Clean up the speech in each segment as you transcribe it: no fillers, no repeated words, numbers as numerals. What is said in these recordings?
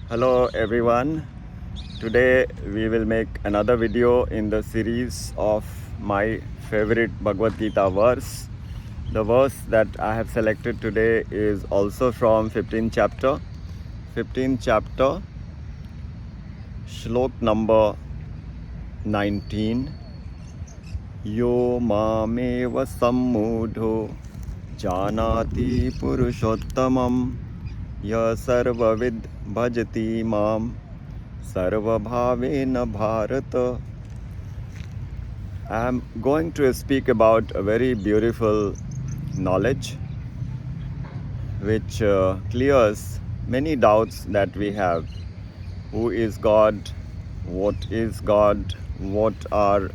Hello everyone. Today we will make another video in the series of my favorite Bhagavad Gita verse. The verse that I have selected today is also from 15th chapter. 15th chapter, Shlok number 19. Yo mameva sammudho janati purushottamam ya sarvavid bhajati mam sarvabhavena bharata. I am going to speak about a very beautiful knowledge which clears many doubts that we have. Who is God? What is God? What are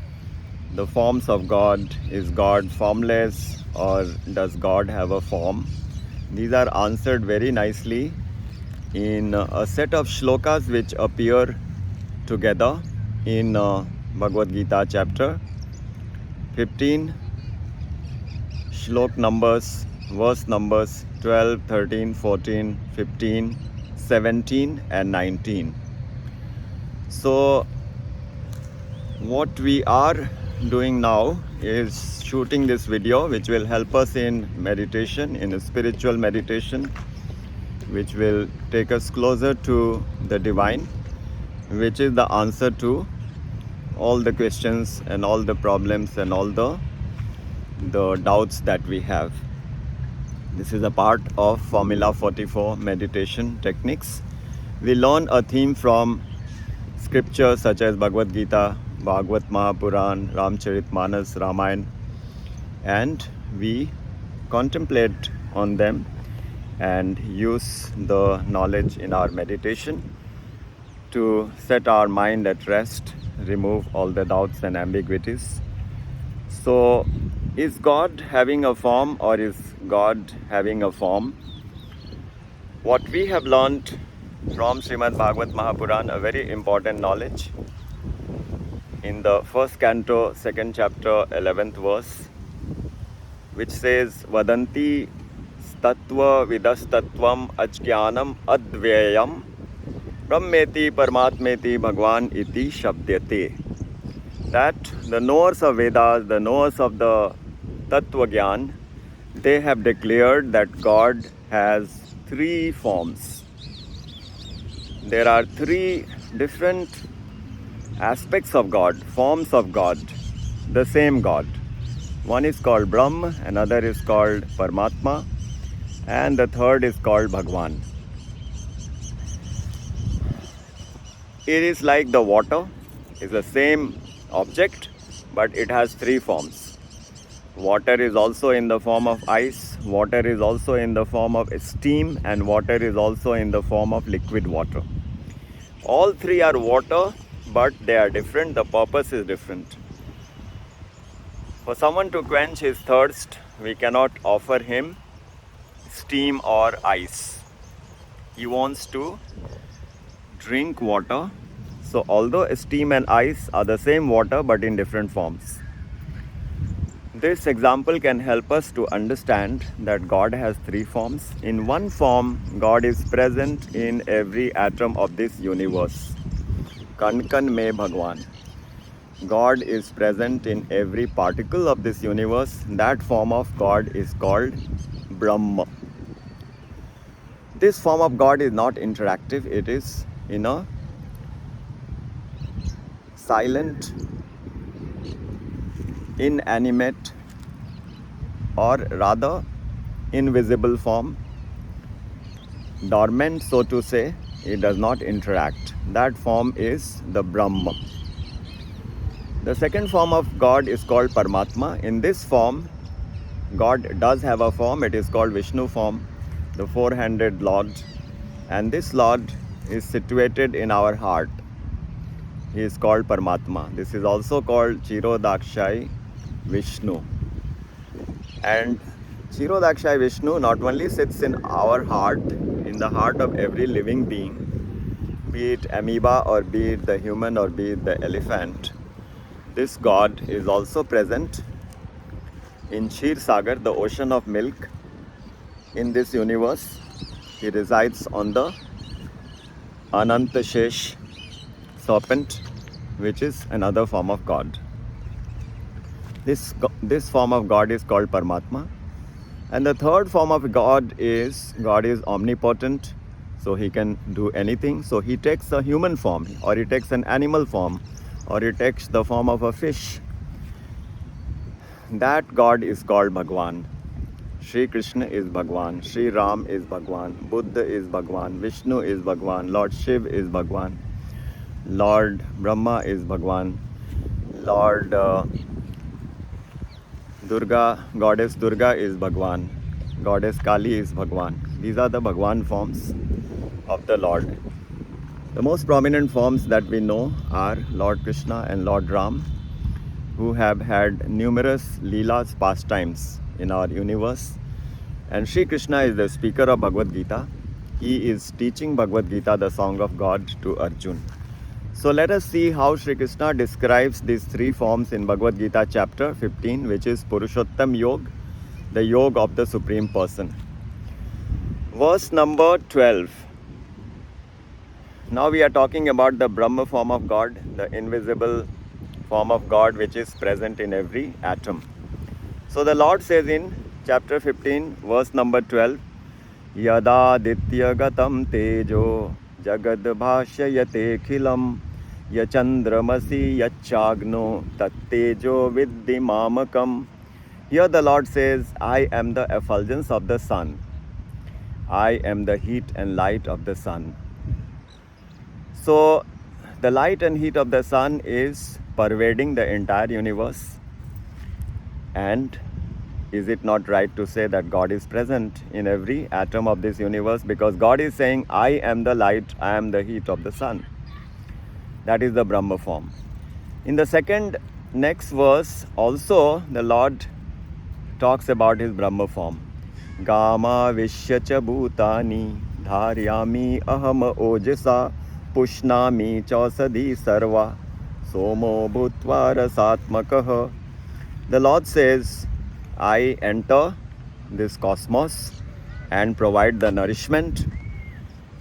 the forms of God? Is God formless or does God have a form? These are answered very nicely in a set of shlokas which appear together in Bhagavad Gita chapter 15, shlok numbers, verse numbers 12, 13, 14, 15, 17 and 19. So what we are doing now is shooting this video which will help us in meditation, in a spiritual meditation, which will take us closer to the divine, which is the answer to all the questions and all the problems and all the doubts that we have. This is a part of Formula 44 meditation techniques. We learn a theme from scriptures such as Bhagavad Gita, Bhagavad Puran, Ramcharitmanas, Ramayana, and we contemplate on them and use the knowledge in our meditation to set our mind at rest, remove all the doubts and ambiguities. So, is God having a form or is God having a form? What we have learned from Srimad Bhagavad Mahapuran, a very important knowledge, in the first canto, second chapter, 11th verse, which says, Vadanti tattva vidastatvam ajnanam advyayam brahmeti parmatmeti bhagwan iti shabdyate. That the knowers of Vedas, the knowers of the Tattva Gyan, they have declared that God has three forms. There are three different aspects of God, forms of God, the same God. One is called Brahm, another is called Parmatma, and the third is called Bhagwan. It is like the water, is the same object, but it has three forms. Water is also in the form of ice, water is also in the form of steam, and water is also in the form of liquid water. All three are water, but they are different, the purpose is different. For someone to quench his thirst, we cannot offer him steam or ice. He wants to drink water. So although steam and ice are the same water but in different forms. This example can help us to understand that God has three forms. In one form, God is present in every atom of this universe. Kan kan mein Bhagwan. God is present in every particle of this universe. That form of God is called Brahma. This form of God is not interactive. It is in a silent, inanimate, or rather invisible form, dormant, so to say. It does not interact. That form is the Brahma. The second form of God is called Parmatma. In this form, God does have a form. It is called Vishnu form, the four-handed Lord. And this Lord is situated in our heart. He is called Parmatma. This is also called Chirodakshai Vishnu. And Chirodakshai Vishnu not only sits in our heart, in the heart of every living being, be it amoeba or be it the human or be it the elephant. This God is also present in Kshir Sagar, the ocean of milk, in this universe. He resides on the Ananta Shesh serpent, which is another form of God. This form of God is called Parmatma. And the third form of God is omnipotent, so he can do anything. So he takes a human form, or he takes an animal form, or he takes the form of a fish. That God is called Bhagwan. Shri Krishna is Bhagwan, Shri Ram is Bhagwan, Buddha is Bhagwan, Vishnu is Bhagwan, Lord Shiv is Bhagwan, Lord Brahma is Bhagwan, Lord Durga, Goddess Durga is Bhagwan, Goddess Kali is Bhagwan. These are the Bhagwan forms of the Lord. The most prominent forms that we know are Lord Krishna and Lord Ram, who have had numerous Leelas, pastimes in our universe. And Sri Krishna is the speaker of Bhagavad Gita. He is teaching Bhagavad Gita, the song of God, to Arjun. So let us see how Sri Krishna describes these three forms in Bhagavad Gita chapter 15, which is Purushottam Yoga, the yoga of the Supreme Person. Verse number 12. Now we are talking about the Brahma form of God, the invisible form of God which is present in every atom. So the Lord says in chapter 15, verse number 12, āditya-gataṁ tejo, jagad bhāsayate chandramasi yach chāgnau, tejo viddhi māmakam. Here the Lord says, I am the effulgence of the sun. I am the heat and light of the sun. So the light and heat of the sun is pervading the entire universe. And is it not right to say that God is present in every atom of this universe? Because God is saying, I am the light, I am the heat of the sun. That is the Brahma form. In the next verse, also the Lord talks about his Brahma form. āviśhya bhūtāni, dhārayāmy aham ojasāpuṣhṇāmi chauṣhadhīḥ sarvāḥ, somo bhūtvā rasātmakaḥ. The Lord says, I enter this cosmos and provide the nourishment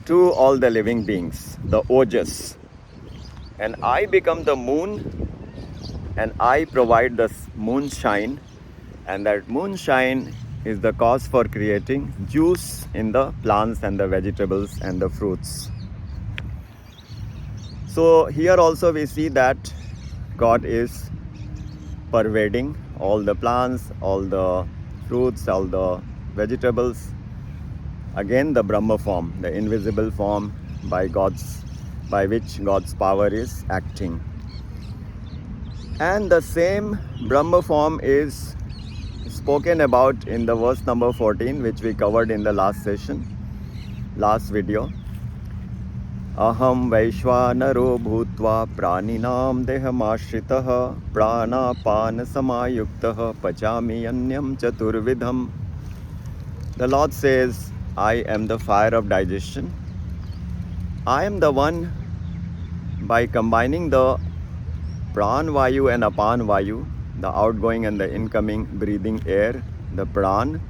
to all the living beings, the ojas. And I become the moon and I provide the moonshine, and that moonshine is the cause for creating juice in the plants and the vegetables and the fruits. So here also we see that God is pervading all the plants, all the fruits, all the vegetables. Again the Brahma form, the invisible form by which God's power is acting. And the same Brahma form is spoken about in the verse number 14, which we covered in the last video. Aham vaishvanaro bhūtvā pranīnām dehamāśritah prānāpāna samayuktah pachāmi anyam chaturvidham. The Lord says, I am the fire of digestion. I am the one, by combining the pran vayu and apan vayu, the outgoing and the incoming breathing air, the pran,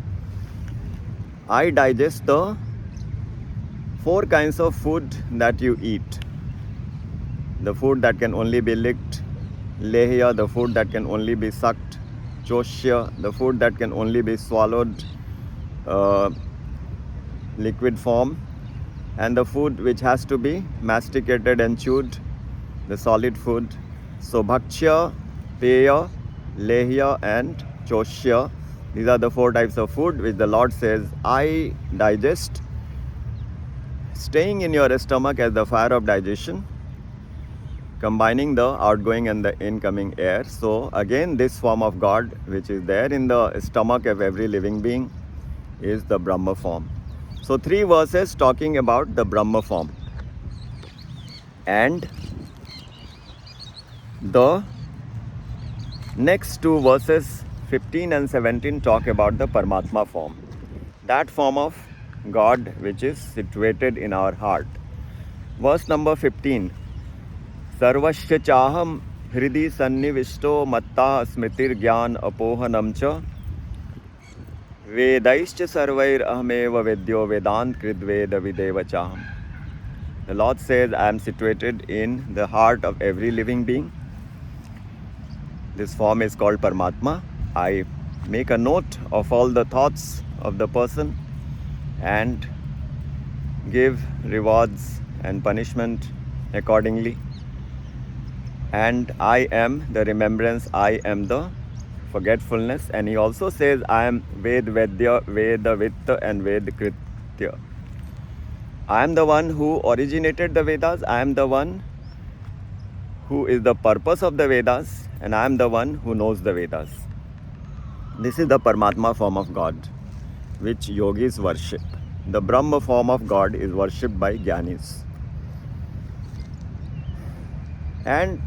I digest the 4 kinds of food that you eat. The food that can only be licked, lehya, the food that can only be sucked, chauṣhadhīḥ, the food that can only be swallowed, liquid form, and the food which has to be masticated and chewed, the solid food. So bhakshya, peya, lehya and chauṣhadhīḥ, these are the 4 types of food which the Lord says, I digest, staying in your stomach as the fire of digestion, combining the outgoing and the incoming air. So again, this form of God which is there in the stomach of every living being is the Brahma form. So 3 verses talking about the Brahma form. And the next 2 verses, 15 and 17, talk about the Parmatma form. That form of God which is situated in our heart. Verse number 15. Sarvasya chaham hridi sannivishto matta smritir gyan apohanam cha vedaischa sarvair ahmeva vedyo vedant kridveda videva chaham. The Lord says, I am situated in the heart of every living being. This form is called Parmatma. I make a note of all the thoughts of the person and give rewards and punishment accordingly. And I am the remembrance, I am the forgetfulness. And he also says, I am Ved Vedya, Veda Vitta and Ved Kritya. I am the one who originated the Vedas. I am the one who is the purpose of the Vedas. And I am the one who knows the Vedas. This is the Parmatma form of God, which yogis worship. The Brahma form of God is worshipped by Jnanis. And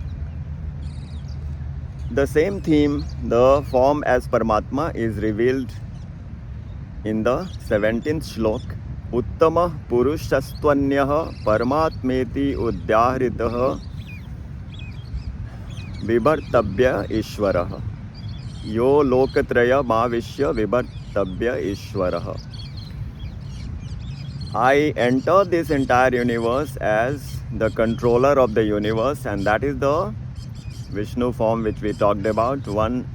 the same theme, the form as Parmatma, is revealed in the 17th Shloka. Uttama purushastvanyah parmatmeti udyaharitah vibhartabhya ishwarah yo lokatraya āviśhya vibhartabhya ishwarah. I enter this entire universe as the controller of the universe, and that is the Vishnu form which we talked about. One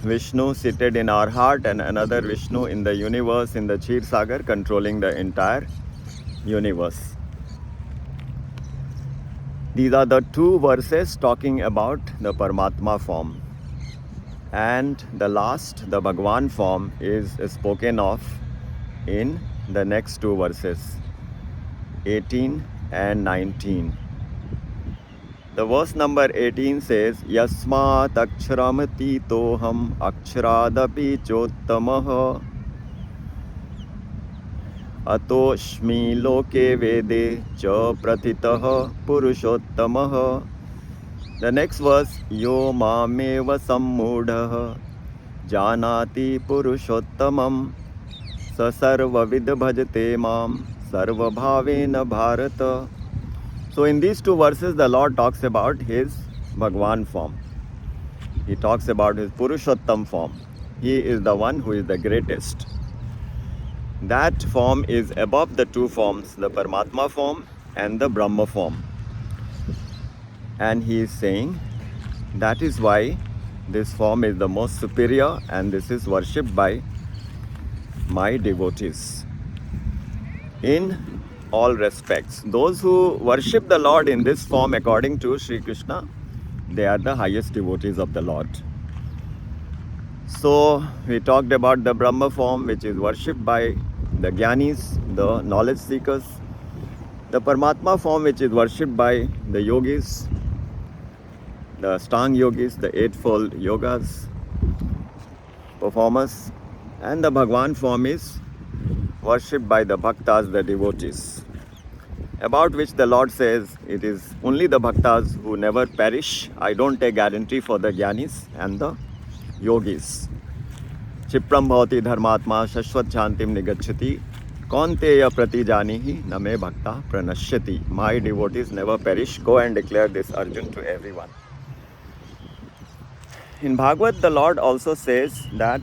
Vishnu seated in our heart and another Vishnu in the universe, in the Kshir Sagar, controlling the entire universe. These are the two verses talking about the Parmatma form. And the last, the Bhagwan form, is spoken of in the next two verses, 18 and 19. The verse number 18 says, Yasmat aksharamati toham akshāradapi chottamah atoshmi loke vede cha pratitah purushottamah. The next verse, Yo mameva sammudhah janati purushottamam sa sarvavid bhajate mam sarvabhavena bharata. So in these two verses, the Lord talks about his Bhagwan form. He talks about his Purushottam form. He is the one who is the greatest. That form is above the two forms, the Parmatma form and the Brahma form. And he is saying, that is why this form is the most superior and this is worshipped by my devotees. In all respects, those who worship the Lord in this form according to Sri Krishna, they are the highest devotees of the Lord. So we talked about the Brahma form, which is worshipped by the Jnanis, the knowledge seekers. The Parmatma form, which is worshipped by the yogis, the Ashtanga yogis, the eightfold yogas performers. And the Bhagwan form is worshipped by the bhaktas, the devotees, about which the Lord says, it is only the bhaktas who never perish. I don't take guarantee for the Jnanis and the yogis. Chipram bhavati dharmatma shashvat shantim nigacchati kaunteya pratijanihi name bhakta pranashyati. My devotees never perish. Go and declare this, Arjun, to everyone. In Bhagavad, the Lord also says that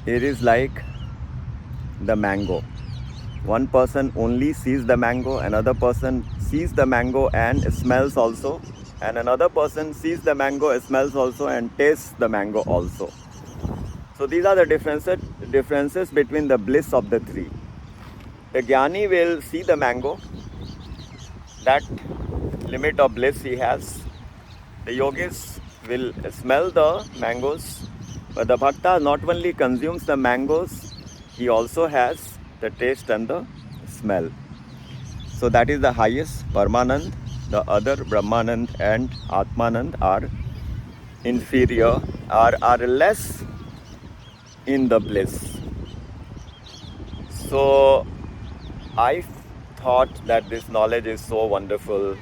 it is like the mango. One person only sees the mango, another person sees the mango and smells also, and another person sees the mango, smells also, and tastes the mango also. So these are the differences between the bliss of the three. The Jnani will see the mango, that limit of bliss he has. The yogis will smell the mangoes, but the bhakta not only consumes the mangoes, he also has the taste and the smell. So that is the highest. Parmanand, the other Brahmanand and Atmanand are inferior, are less in the bliss. So I thought that this knowledge is so wonderful.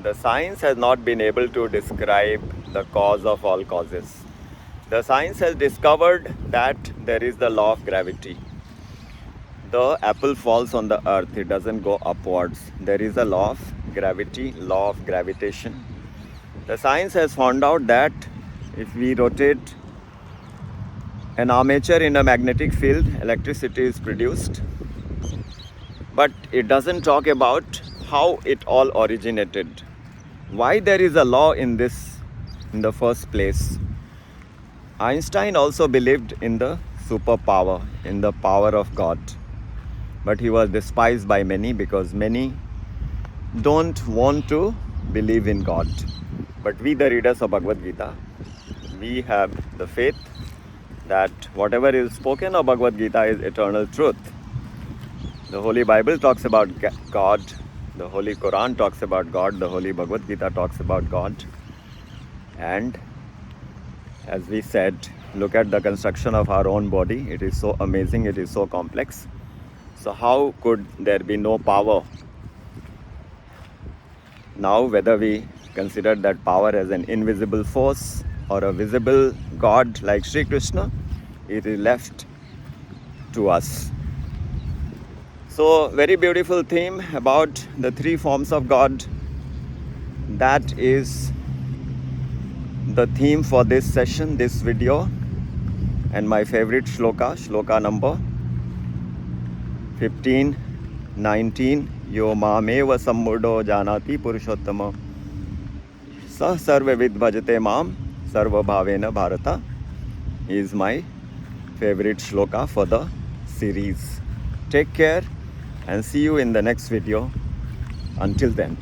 The science has not been able to describe the cause of all causes. The science has discovered that there is the law of gravity. The apple falls on the earth, it doesn't go upwards. There is a law of gravity, law of gravitation. The science has found out that if we rotate an armature in a magnetic field, electricity is produced. but it doesn't talk about how it all originated. Why there is a law in this in the first place. Einstein also believed in the superpower, in the power of God. But he was despised by many because many don't want to believe in God. But we, the readers of Bhagavad Gita, we have the faith that whatever is spoken of Bhagavad Gita is eternal truth. The Holy Bible talks about God, the Holy Quran talks about God, the Holy Bhagavad Gita talks about God. And as we said, look at the construction of our own body. It is so amazing, it is so complex. So how could there be no power? Now, whether we consider that power as an invisible force or a visible God like Sri Krishna, it is left to us. So, very beautiful theme about the three forms of God. That is the theme for this session, this video, and my favorite shloka, shloka number 15, 19. Yo mameva sammudo janati purushottama sah sarvavid bhajate mam sarva bhavena bharata is my favorite shloka for the series. Take care and see you in the next video. Until then.